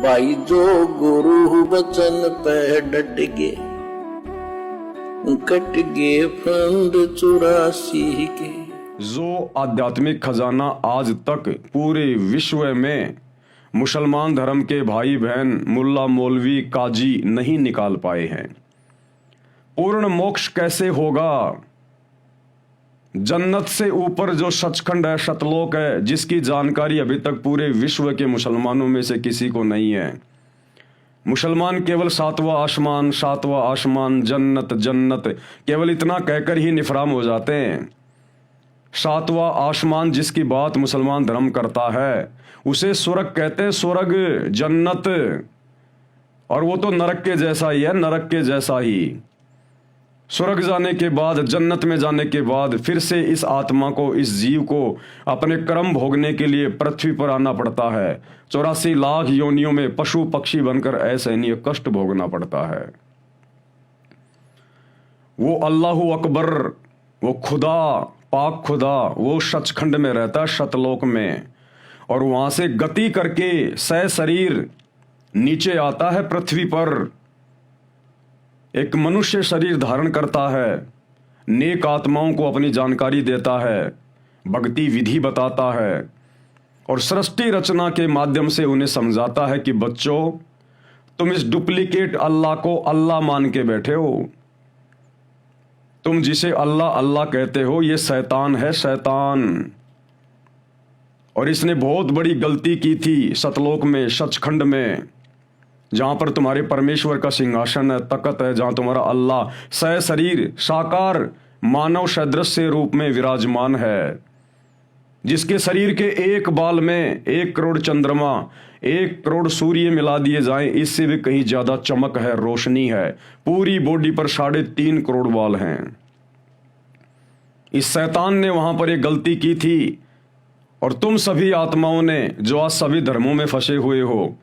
भाई जो गुरु वचन पे डट गे, कट गे फंड 84 के। जो आध्यात्मिक खजाना आज तक पूरे विश्व में मुसलमान धर्म के भाई बहन, मुल्ला मौलवी, काजी नहीं निकाल पाए हैं। पूर्ण मोक्ष कैसे होगा? जन्नत से ऊपर जो सचखंड है, सतलोक है, जिसकी जानकारी अभी तक पूरे विश्व के मुसलमानों में से किसी को नहीं है। मुसलमान केवल सातवां आसमान, जन्नत जन्नत केवल इतना कहकर ही निफराम हो जाते हैं। सातवां आसमान जिसकी बात मुसलमान धर्म करता है उसे स्वर्ग कहते हैं, स्वर्ग, जन्नत। और वो तो नरक के जैसा ही है, नरक के जैसा ही। स्वर्ग जाने के बाद, जन्नत में जाने के बाद फिर से इस आत्मा को, इस जीव को अपने कर्म भोगने के लिए पृथ्वी पर आना पड़ता है। 84 लाख योनियों में पशु पक्षी बनकर असहनीय कष्ट भोगना पड़ता है। वो अल्लाहु अकबर, वो खुदा, पाक खुदा, वो सचखंड में रहता है, सतलोक में, और वहां से गति करके सह शरीर नीचे आता है पृथ्वी पर। एक मनुष्य शरीर धारण करता है, नेक आत्माओं को अपनी जानकारी देता है, भक्ति विधि बताता है और सृष्टि रचना के माध्यम से उन्हें समझाता है कि बच्चों, तुम इस डुप्लीकेट अल्लाह को अल्लाह मान के बैठे हो। तुम जिसे अल्लाह अल्लाह कहते हो ये शैतान है, शैतान। और इसने बहुत बड़ी गलती की थी सतलोक में, सचखंड में, जहां पर तुम्हारे परमेश्वर का सिंहासन है, तकत है, जहां तुम्हारा अल्लाह सह शरीर साकार मानव सदृश्य रूप में विराजमान है, जिसके शरीर के एक बाल में 1 करोड़ चंद्रमा, 1 करोड़ सूर्य मिला दिए जाएं, इससे भी कहीं ज्यादा चमक है, रोशनी है। पूरी बॉडी पर 3.5 करोड़ बाल हैं। इस शैतान ने वहां पर एक गलती की थी। और तुम सभी आत्माओं ने जो आज सभी धर्मों में फंसे हुए हो,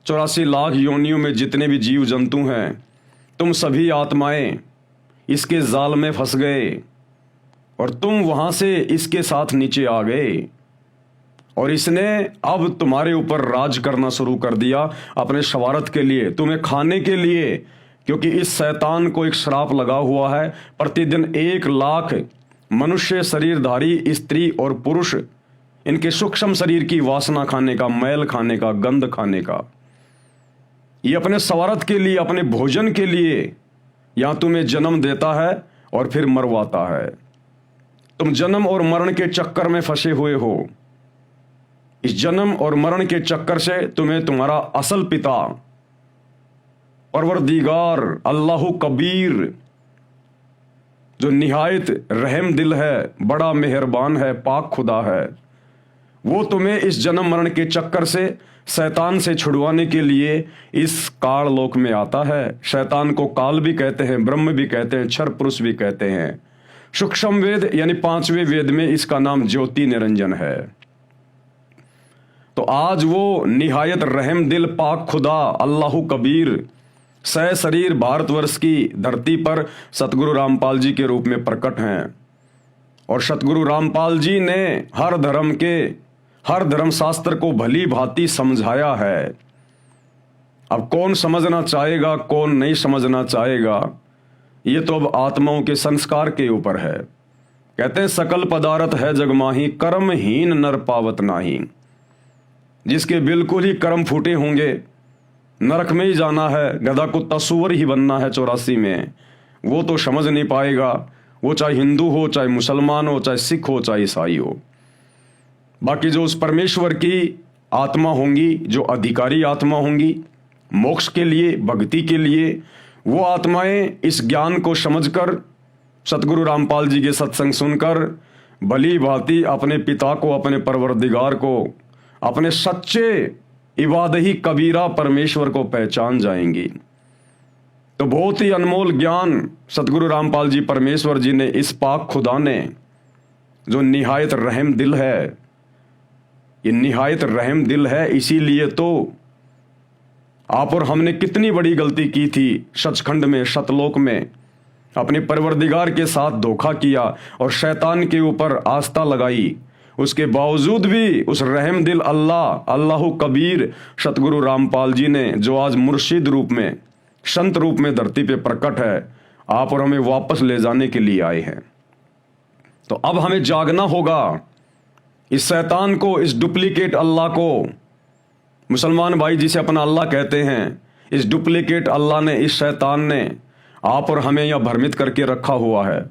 84 लाख योनियों में जितने भी जीव जंतु हैं, तुम सभी आत्माएं इसके जाल में फंस गए और तुम वहां से इसके साथ नीचे आ गए। और इसने अब तुम्हारे ऊपर राज करना शुरू कर दिया अपने स्वार्थ के लिए, तुम्हें खाने के लिए। क्योंकि इस शैतान को एक श्राप लगा हुआ है, प्रतिदिन 1 लाख मनुष्य शरीरधारी स्त्री और पुरुष इनके सूक्ष्म शरीर की वासना खाने का, मैल खाने का, गंध खाने का। ये अपने स्वार्थ के लिए, अपने भोजन के लिए यहां तुम्हें जन्म देता है और फिर मरवाता है। तुम जन्म और मरण के चक्कर में फंसे हुए हो। इस जन्म और मरण के चक्कर से तुम्हें तुम्हारा असल पिता परवरदिगार अल्लाहु कबीर, जो निहायत रहम दिल है, बड़ा मेहरबान है, पाक खुदा है, वो तुम्हें इस जन्म मरण के चक्कर से, शैतान से छुड़वाने के लिए इस काल लोक में आता है। शैतान को काल भी कहते हैं, ब्रह्म भी कहते हैं, क्षर पुरुष भी कहते हैं। सूक्ष्म वेद यानी 5वें वेद में इसका नाम ज्योति निरंजन है। तो आज वो निहायत रहम दिल पाक खुदा अल्लाहु कबीर सह शरीर भारतवर्ष की धरती पर सतगुरु रामपाल जी के रूप में प्रकट हैं। और सतगुरु रामपाल जी ने हर धर्म शास्त्र को भली भांति समझाया है। अब कौन समझना चाहेगा, कौन नहीं समझना चाहेगा, ये तो अब आत्माओं के संस्कार के ऊपर है। कहते हैं सकल पदार्थ है जगमाही, कर्महीन नर पावत नाही। जिसके बिल्कुल ही कर्म फूटे होंगे, नरक में ही जाना है, गधा को तस्वर ही बनना है 84 में, वो तो समझ नहीं पाएगा। वो चाहे हिंदू हो, चाहे मुसलमान हो, चाहे सिख हो, चाहे ईसाई हो। बाकी जो उस परमेश्वर की आत्मा होंगी, जो अधिकारी आत्मा होंगी मोक्ष के लिए, भक्ति के लिए, वो आत्माएं इस ज्ञान को समझकर, सतगुरु रामपाल जी के सत्संग सुनकर भली भांति अपने पिता को, अपने परवरदिगार को, अपने सच्चे इबादही कबीरा परमेश्वर को पहचान जाएंगी। तो बहुत ही अनमोल ज्ञान सतगुरु रामपाल जी परमेश्वर जी ने, इस पाक खुदा ने, जो निहायत रहम दिल है, ये निहायत रहम दिल है। इसीलिए तो आप और हमने कितनी बड़ी गलती की थी सचखंड में, सतलोक में, अपने परवरदिगार के साथ धोखा किया और शैतान के ऊपर आस्था लगाई। उसके बावजूद भी उस रहम दिल अल्लाह अल्लाह कबीर सतगुरु रामपाल जी ने, जो आज मुर्शिद रूप में, संत रूप में धरती पे प्रकट है, आप और हमें वापस ले जाने के लिए आए हैं। तो अब हमें जागना होगा। इस शैतान को, इस डुप्लीकेट अल्लाह को, मुसलमान भाई जिसे अपना अल्लाह कहते हैं, इस डुप्लीकेट अल्लाह ने, इस शैतान ने आप और हमें यह भ्रमित करके रखा हुआ है।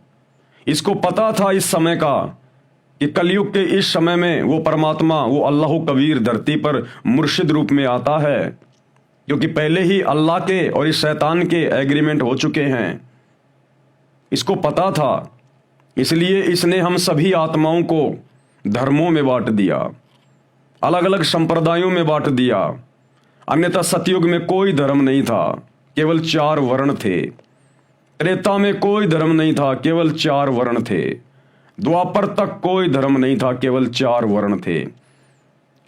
इसको पता था इस समय का कि कलयुग के इस समय में वो परमात्मा, वो अल्लाह कबीर धरती पर मुर्शिद रूप में आता है, क्योंकि पहले ही अल्लाह के और इस शैतान के एग्रीमेंट हो चुके हैं। इसको पता था, इसलिए इसने हम सभी आत्माओं को धर्मों में बांट दिया, अलग अलग संप्रदायों में बांट दिया। अन्यथा सतयुग में कोई धर्म नहीं था, केवल 4 वर्ण थे। त्रेता में कोई धर्म नहीं था, केवल 4 वर्ण थे। द्वापर तक कोई धर्म नहीं था, केवल 4 वर्ण थे।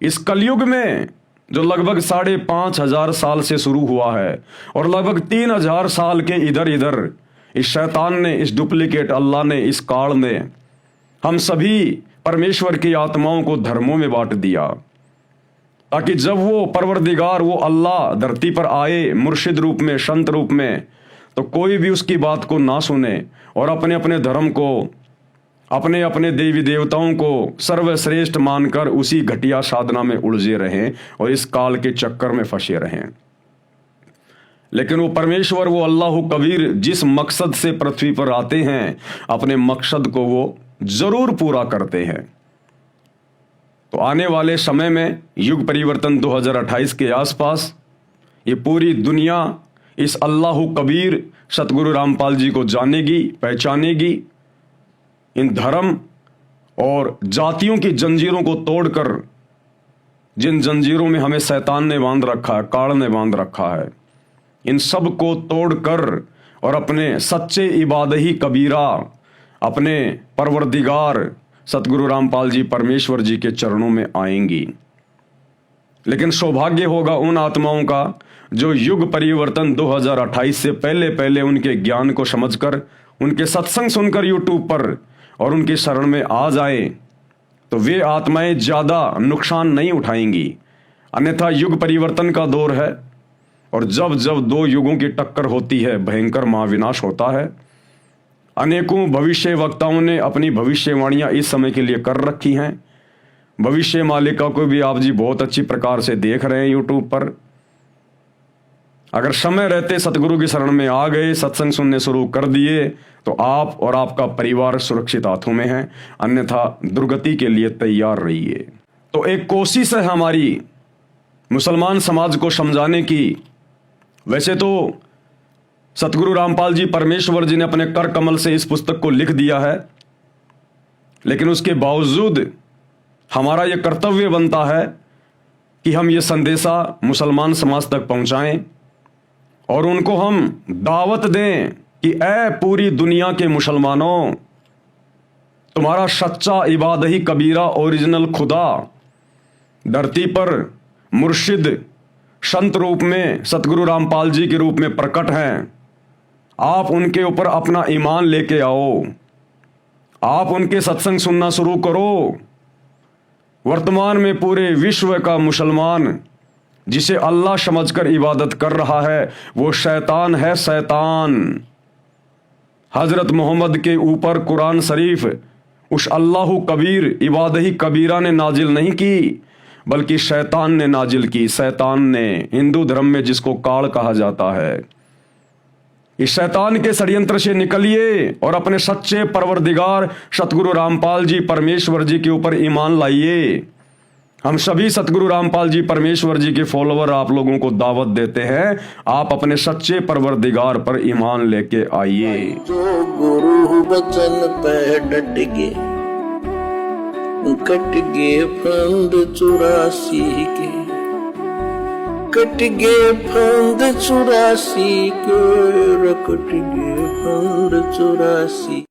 इस कलयुग में जो लगभग 5,500 साल से शुरू हुआ है और लगभग 3,000 साल के इधर इधर इस शैतान ने, इस डुप्लीकेट अल्लाह ने, इस काल ने हम सभी परमेश्वर की आत्माओं को धर्मों में बांट दिया, ताकि जब वो परवरदिगार, वो अल्लाह धरती पर आए मुर्शिद रूप में, संत रूप में, तो कोई भी उसकी बात को ना सुने और अपने अपने धर्म को, अपने अपने देवी देवताओं को सर्वश्रेष्ठ मानकर उसी घटिया साधना में उलझे रहें और इस काल के चक्कर में फंसे रहें। लेकिन वो परमेश्वर, वो अल्लाह कबीर जिस मकसद से पृथ्वी पर आते हैं, अपने मकसद को वो जरूर पूरा करते हैं। तो आने वाले समय में युग परिवर्तन 2028 के आसपास ये पूरी दुनिया इस अल्लाह कबीर सतगुरु रामपाल जी को जानेगी, पहचानेगी। इन धर्म और जातियों की जंजीरों को तोड़कर, जिन जंजीरों में हमें शैतान ने बांध रखा है, काल ने बांध रखा है, इन सब को तोड़कर और अपने सच्चे इबादही कबीरा, अपने परवरदिगार सतगुरु रामपाल जी परमेश्वर जी के चरणों में आएंगी। लेकिन सौभाग्य होगा उन आत्माओं का जो युग परिवर्तन 2028 से पहले पहले उनके ज्ञान को समझकर, उनके सत्संग सुनकर यूट्यूब पर और उनके शरण में आ जाए, तो वे आत्माएं ज्यादा नुकसान नहीं उठाएंगी। अन्यथा युग परिवर्तन का दौर है और जब जब 2 युगों की टक्कर होती है, भयंकर महाविनाश होता है। अनेकों भविष्य वक्ताओं ने अपनी भविष्यवाणियां इस समय के लिए कर रखी हैं। भविष्य मालिका को भी आप जी बहुत अच्छी प्रकार से देख रहे हैं यूट्यूब पर। अगर समय रहते सतगुरु की शरण में आ गए, सत्संग सुनने शुरू कर दिए, तो आप और आपका परिवार सुरक्षित हाथों में है, अन्यथा दुर्गति के लिए तैयार रहिए। तो एक कोशिश है हमारी मुसलमान समाज को समझाने की। वैसे तो सतगुरु रामपाल जी परमेश्वर जी ने अपने कर कमल से इस पुस्तक को लिख दिया है, लेकिन उसके बावजूद हमारा यह कर्तव्य बनता है कि हम ये संदेशा मुसलमान समाज तक पहुंचाएं और उनको हम दावत दें कि ऐ पूरी दुनिया के मुसलमानों, तुम्हारा सच्चा इबादही कबीरा ओरिजिनल खुदा धरती पर मुर्शिद संत रूप में सतगुरु रामपाल जी के रूप में प्रकट हैं। आप उनके ऊपर अपना ईमान लेके आओ, आप उनके सत्संग सुनना शुरू करो। वर्तमान में पूरे विश्व का मुसलमान जिसे अल्लाह समझकर इबादत कर रहा है, वो शैतान है, शैतान। हजरत मोहम्मद के ऊपर कुरान शरीफ उस अल्लाह कबीर इबादही कबीरा ने नाजिल नहीं की, बल्कि शैतान ने नाजिल की। शैतान ने, हिंदू धर्म में जिसको काल कहा जाता है। इस शैतान के षड्यंत्र से निकलिए और अपने सच्चे परवरदिगार सतगुरु रामपाल जी परमेश्वर जी के ऊपर ईमान लाइए। हम सभी सतगुरु रामपाल जी परमेश्वर जी के फॉलोवर आप लोगों को दावत देते हैं, आप अपने सच्चे परवरदिगार पर ईमान लेके आइए। जो गुरु बचन पे डट गए, कट गए फंद 84 के, कट गए फंद 84 के, कट गए फंद 84।